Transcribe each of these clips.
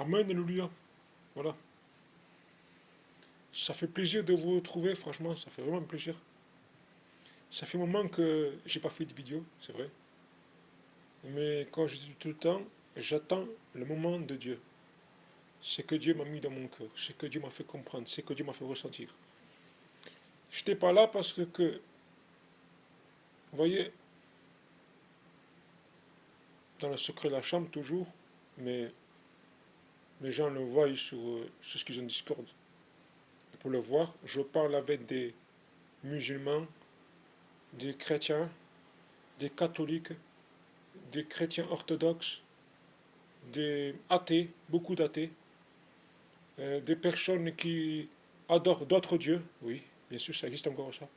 Amen, alléluia. Voilà. Ça fait plaisir de vous retrouver, franchement, ça fait vraiment plaisir. Ça fait un moment que j'ai pas fait de vidéo, c'est vrai. Mais quand je dis tout le temps, j'attends le moment de Dieu. C'est que Dieu m'a mis dans mon cœur, c'est que Dieu m'a fait comprendre, c'est que Dieu m'a fait ressentir. Je n'étais pas là parce que, vous voyez, dans le secret de la chambre toujours, mais les gens le voient sur ce qu'ils ont Discord. Pour le voir, je parle avec des musulmans, des chrétiens, des catholiques, des chrétiens orthodoxes, des athées, beaucoup d'athées, des personnes qui adorent d'autres dieux, oui, bien sûr, ça existe encore ça.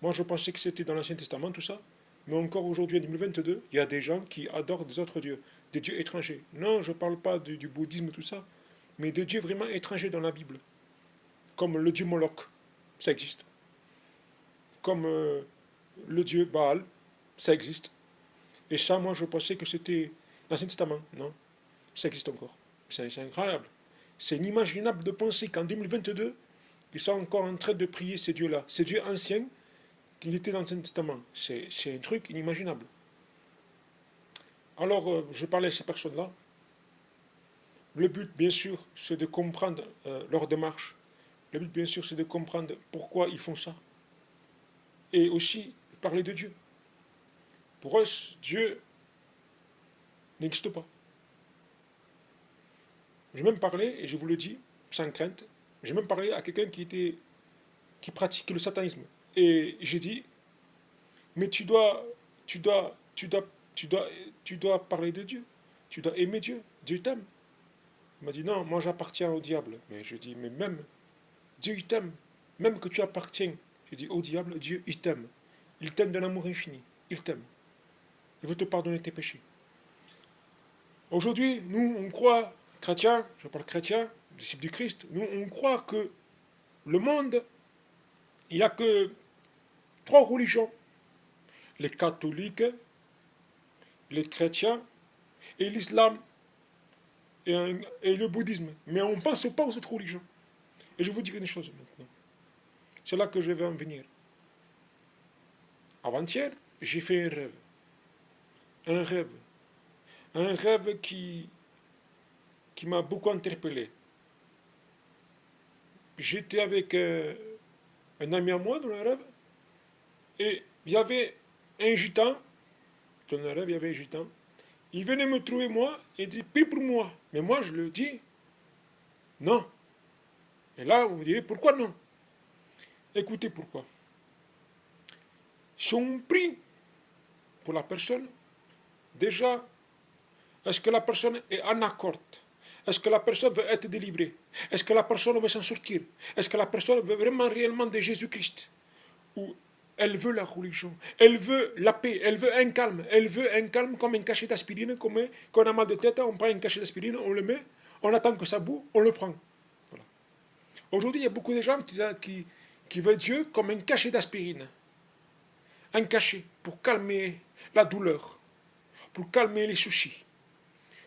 Moi, je pensais que c'était dans l'Ancien Testament, tout ça, mais encore aujourd'hui, en 2022, il y a des gens qui adorent des autres dieux, des dieux étrangers. Non, je ne parle pas du bouddhisme, tout ça, mais des dieux vraiment étrangers dans la Bible, comme le dieu Moloch, ça existe, comme le dieu Baal, ça existe. Et ça, moi, je pensais que c'était l'Ancien Testament, non, ça existe encore. C'est incroyable. C'est inimaginable de penser qu'en 2022, ils sont encore en train de prier ces dieux-là, ces dieux anciens qui étaient dans l'Ancien Testament. C'est un truc inimaginable. Alors, je parlais à ces personnes-là. Le but, bien sûr, c'est de comprendre leur démarche. Le but, bien sûr, c'est de comprendre pourquoi ils font ça. Et aussi, parler de Dieu. Pour eux, Dieu n'existe pas. J'ai même parlé, et je vous le dis, sans crainte, j'ai même parlé à quelqu'un qui pratiquait le satanisme. Et j'ai dit, mais tu dois, tu dois, tu dois parler de Dieu. Tu dois aimer Dieu. Dieu t'aime. Il m'a dit, non, moi j'appartiens au diable. Mais je dis, mais même, Dieu il t'aime. Même que tu appartiens. J'ai dit, au diable, Dieu il t'aime. Il t'aime d'un amour infini. Il t'aime. Il veut te pardonner tes péchés. Aujourd'hui, nous, on croit, chrétiens, je parle chrétiens, disciples du Christ, nous, on croit que le monde, il n'y a que trois religions. Les catholiques, les chrétiens et l'islam et le bouddhisme. Mais on ne pense pas aux autres religions. Et je vais vous dire une chose maintenant. C'est là que je vais en venir. Avant-hier, j'ai fait un rêve. Un rêve. Un rêve qui m'a beaucoup interpellé. J'étais avec un ami à moi dans le rêve. Et il y avait un gitan. Dans le rêve, il y avait un gitan. Il venait me trouver moi et dit prie pour moi. Mais moi, je le dis non. Et là, vous me direz pourquoi non. Écoutez pourquoi. Si on prie pour la personne, déjà, est-ce que la personne est en accord? Est-ce que la personne veut être délivrée? Est-ce que la personne veut s'en sortir? Est-ce que la personne veut vraiment réellement de Jésus-Christ? Ou elle veut la religion, elle veut la paix, elle veut un calme comme un cachet d'aspirine, comme quand on a mal de tête, on prend un cachet d'aspirine, on le met, on attend que ça boue, on le prend. Voilà. Aujourd'hui, il y a beaucoup de gens qui veulent Dieu comme un cachet d'aspirine. Un cachet pour calmer la douleur, pour calmer les soucis,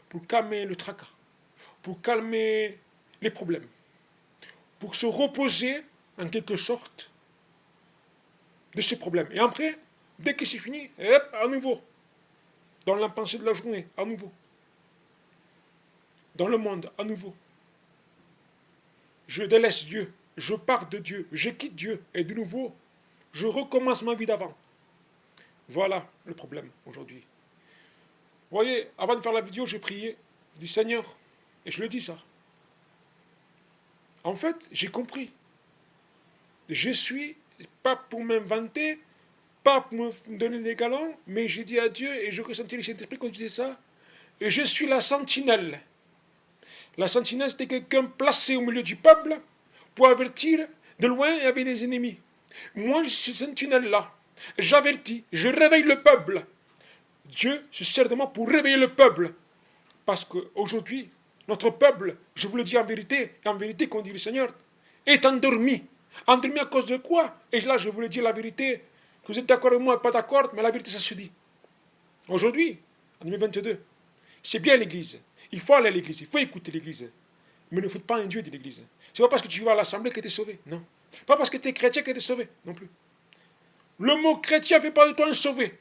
pour calmer le tracas, pour calmer les problèmes, pour se reposer en quelque sorte de ces problèmes. Et après, dès que c'est fini, hop, à nouveau, dans la pensée de la journée, à nouveau, dans le monde, à nouveau. Je délaisse Dieu, je pars de Dieu, je quitte Dieu, et de nouveau, je recommence ma vie d'avant. Voilà le problème aujourd'hui. Vous voyez, avant de faire la vidéo, j'ai prié, je dis Seigneur, et je le dis ça. En fait, j'ai compris. Je suis, pas pour m'inventer, pas pour me donner des galons, mais j'ai dit à Dieu, et je ressentis le Saint-Esprit quand je disais ça, et je suis la sentinelle. La sentinelle, c'était quelqu'un placé au milieu du peuple pour avertir de loin il y avait des ennemis. Moi, je suis sentinelle-là. J'avertis, je réveille le peuple. Dieu se sert de moi pour réveiller le peuple. Parce qu'aujourd'hui, notre peuple, je vous le dis en vérité, qu'on dit le Seigneur, est endormi. Endormi à cause de quoi? Et là, je voulais dire la vérité, que vous êtes d'accord avec moi, pas d'accord, mais la vérité, ça se dit. Aujourd'hui, en 2022, C'est bien l'église. Il faut aller à l'église, il faut écouter l'église. Mais ne faites pas un Dieu de l'église. C'est pas parce que tu vas à l'assemblée que tu es sauvé. Non. Pas parce que tu es chrétien que tu es sauvé. Non plus. Le mot chrétien ne fait pas de toi un sauvé.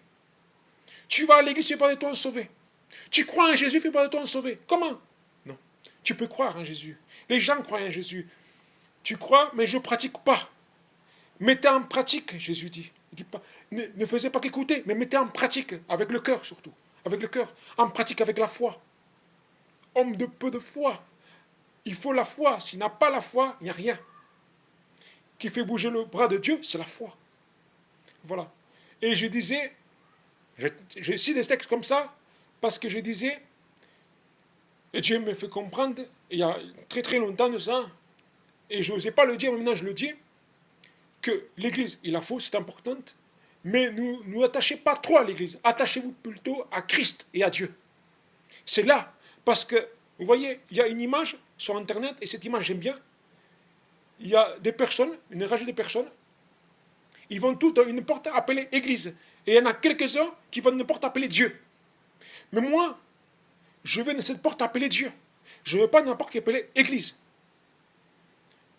Tu vas à l'église, ne fait pas de toi un sauvé. Tu crois en Jésus, ne fait pas de toi un sauvé. Comment? Non. Tu peux croire en Jésus. Les gens croient en Jésus. Tu crois, mais je ne pratique pas. Mettez en pratique, Jésus dit. Il dit pas, ne faisez pas qu'écouter, mais mettez en pratique, avec le cœur surtout. Avec le cœur. En pratique avec la foi. Homme de peu de foi. Il faut la foi. S'il n'a pas la foi, il n'y a rien. Qui fait bouger le bras de Dieu, c'est la foi. Voilà. Et je disais, je cite des textes comme ça, parce que je disais, et Dieu me fait comprendre, il y a très très longtemps de ça, et je n'osais pas le dire, mais maintenant je le dis, que l'Église, il la faut, c'est importante, mais ne attachez pas trop à l'Église. Attachez-vous plutôt à Christ et à Dieu. C'est là, parce que, vous voyez, il y a une image sur Internet, et cette image j'aime bien. Il y a des personnes, une rangée de personnes, ils vont toutes dans une porte appelée Église. Et il y en a quelques-uns qui vont dans une porte appelée Dieu. Mais moi, je vais dans cette porte appelée Dieu. Je ne veux pas dans la porte qui est appelée Église.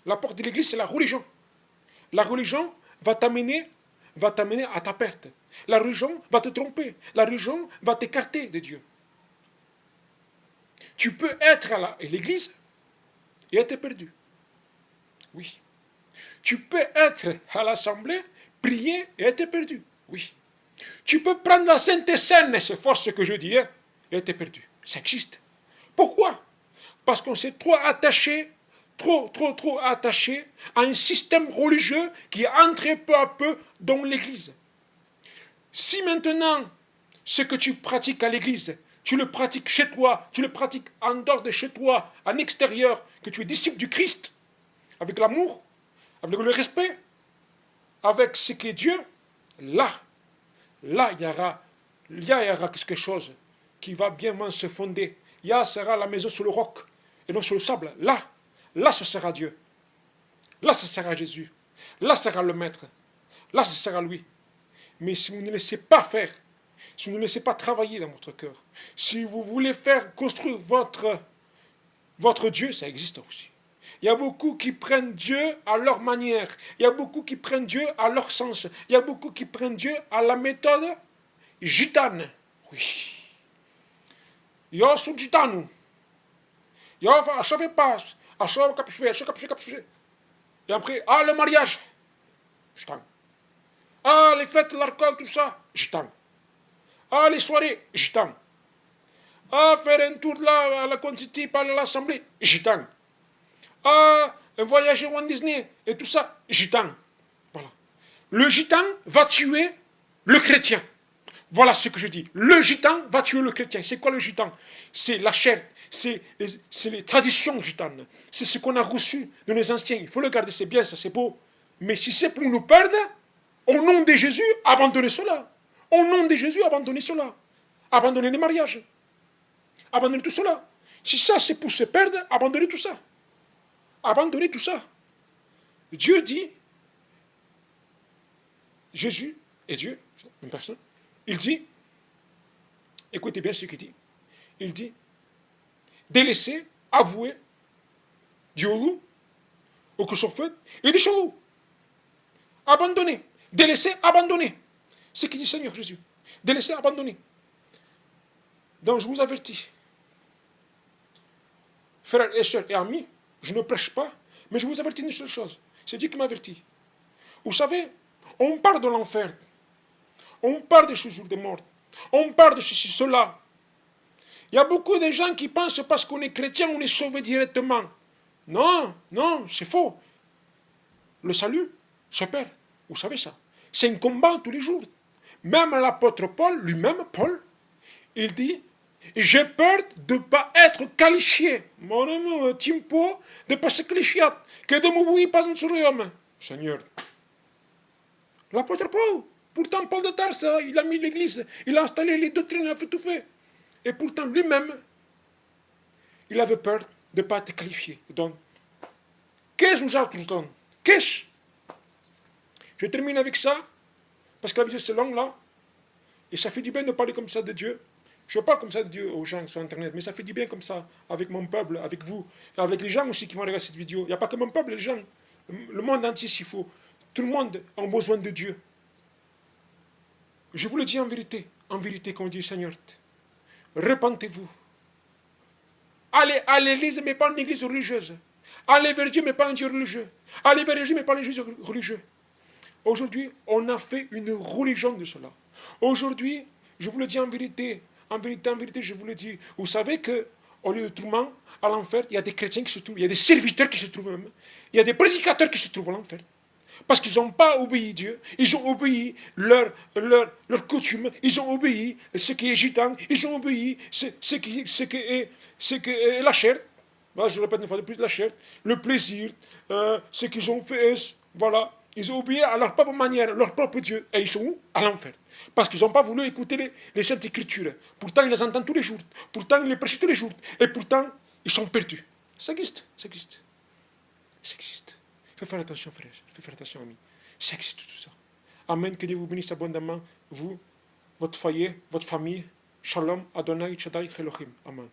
La porte de l'Église, c'est la religion. La religion va t'amener à ta perte. La religion va te tromper. La religion va t'écarter de Dieu. Tu peux être à l'église et être perdu. Oui. Tu peux être à l'assemblée, prier et être perdu. Oui. Tu peux prendre la Sainte Seine, c'est fort ce que je dis, et être perdu. Ça existe. Pourquoi? Parce qu'on s'est trop attaché à un système religieux qui est entré peu à peu dans l'église. Si maintenant, ce que tu pratiques à l'église, tu le pratiques chez toi, tu le pratiques en dehors de chez toi, en extérieur, que tu es disciple du Christ, avec l'amour, avec le respect, avec ce qu'est Dieu, là, il y aura quelque chose qui va bien se fonder. Là sera la maison sur le roc et non sur le sable. Là ce sera Dieu. Là ce sera Jésus. Là sera le Maître. Là ce sera lui. Mais si vous ne laissez pas faire, si vous ne laissez pas travailler dans votre cœur, si vous voulez faire construire votre Dieu, ça existe aussi. Il y a beaucoup qui prennent Dieu à leur manière. Il y a beaucoup qui prennent Dieu à leur sens. Il y a beaucoup qui prennent Dieu à la méthode gitane. Oui. Io sono gitano. Io je pas. Et après, le mariage. Gitane. Les fêtes, l'alcool, tout ça. Gitane. Les soirées. Gitane. Faire un tour là, à la Quantity, par l'Assemblée. Gitane. Un voyage au Walt Disney et tout ça. Gitane. Voilà. Le gitan va tuer le chrétien. Voilà ce que je dis. Le gitan va tuer le chrétien. C'est quoi le gitan? C'est la chair. C'est les traditions gitanes. C'est ce qu'on a reçu de nos anciens. Il faut le garder, c'est bien, ça c'est beau. Mais si c'est pour nous perdre, au nom de Jésus, abandonnez cela. Au nom de Jésus, abandonnez cela. Abandonnez les mariages. Abandonnez tout cela. Si ça c'est pour se perdre, abandonnez tout ça. Abandonnez tout ça. Dieu dit, Jésus est Dieu, une personne. Il dit, écoutez bien ce qu'il dit, il dit, délaissez, avouez, Dieu ou que fait, il dit chez vous, abandonnez, délaissez, abandonnez. C'est ce qu'il dit Seigneur Jésus, délaissez, abandonnez. Donc je vous avertis, frères et sœurs et amis, je ne prêche pas, mais je vous avertis d'une seule chose, c'est Dieu qui m'avertit. Vous savez, on parle de l'enfer, on parle des choses de mort, on parle de ceci, cela. Il y a beaucoup de gens qui pensent que parce qu'on est chrétien, on est sauvé directement. Non, non, c'est faux. Le salut se perd, vous savez ça. C'est un combat tous les jours. Même l'apôtre Paul, lui-même, Paul, il dit, j'ai peur de ne pas être qualifié. Mon timpo, de ne pas se qualifier. Que de m'oublier pas un sourire. Seigneur. L'apôtre Paul, pourtant Paul de Tarse, il a mis l'église, il a installé les doctrines, il a fait tout fait. Et pourtant lui-même, il avait peur de ne pas être qualifié. Donc, qu'est-ce que nous attendons? Qu'est-ce? Je termine avec ça, parce que la vie c'est longue là, et ça fait du bien de parler comme ça de Dieu. Je parle comme ça de Dieu aux gens sur Internet, mais ça fait du bien comme ça, avec mon peuple, avec vous, et avec les gens aussi qui vont regarder cette vidéo. Il n'y a pas que mon peuple, les gens, le monde entier s'il faut. Tout le monde a besoin de Dieu. Je vous le dis en vérité, comme dit le Seigneur. Repentez-vous. Allez à l'église, mais pas une église religieuse. Allez vers Dieu, mais pas un Dieu religieux. Allez vers Dieu, mais pas un Dieu religieux. Aujourd'hui, on a fait une religion de cela. Aujourd'hui, je vous le dis en vérité, je vous le dis. Vous savez que au lieu de tourment, à l'enfer, il y a des chrétiens qui se trouvent, il y a des serviteurs qui se trouvent même, il y a des prédicateurs qui se trouvent à l'enfer. Parce qu'ils n'ont pas obéi Dieu, ils ont obéi leur coutume, ils ont obéi ce qui est gitan, ils ont obéi ce qui est la chair. Voilà, je répète une fois de plus, la chair, le plaisir, ce qu'ils ont fait, voilà. Ils ont oublié à leur propre manière, leur propre Dieu. Et ils sont où? À l'enfer. Parce qu'ils n'ont pas voulu écouter les Saintes Écritures. Pourtant, ils les entendent tous les jours. Pourtant, ils les prêchent tous les jours. Et pourtant, ils sont perdus. Ça existe, ça existe. Ça existe. Il faut faire attention, frère. Il faut faire attention, amis. Ça existe tout ça. Amen. Que Dieu vous bénisse abondamment. Vous, votre foyer, votre famille. Shalom, Adonai, Shaddai, Elohim. Amen.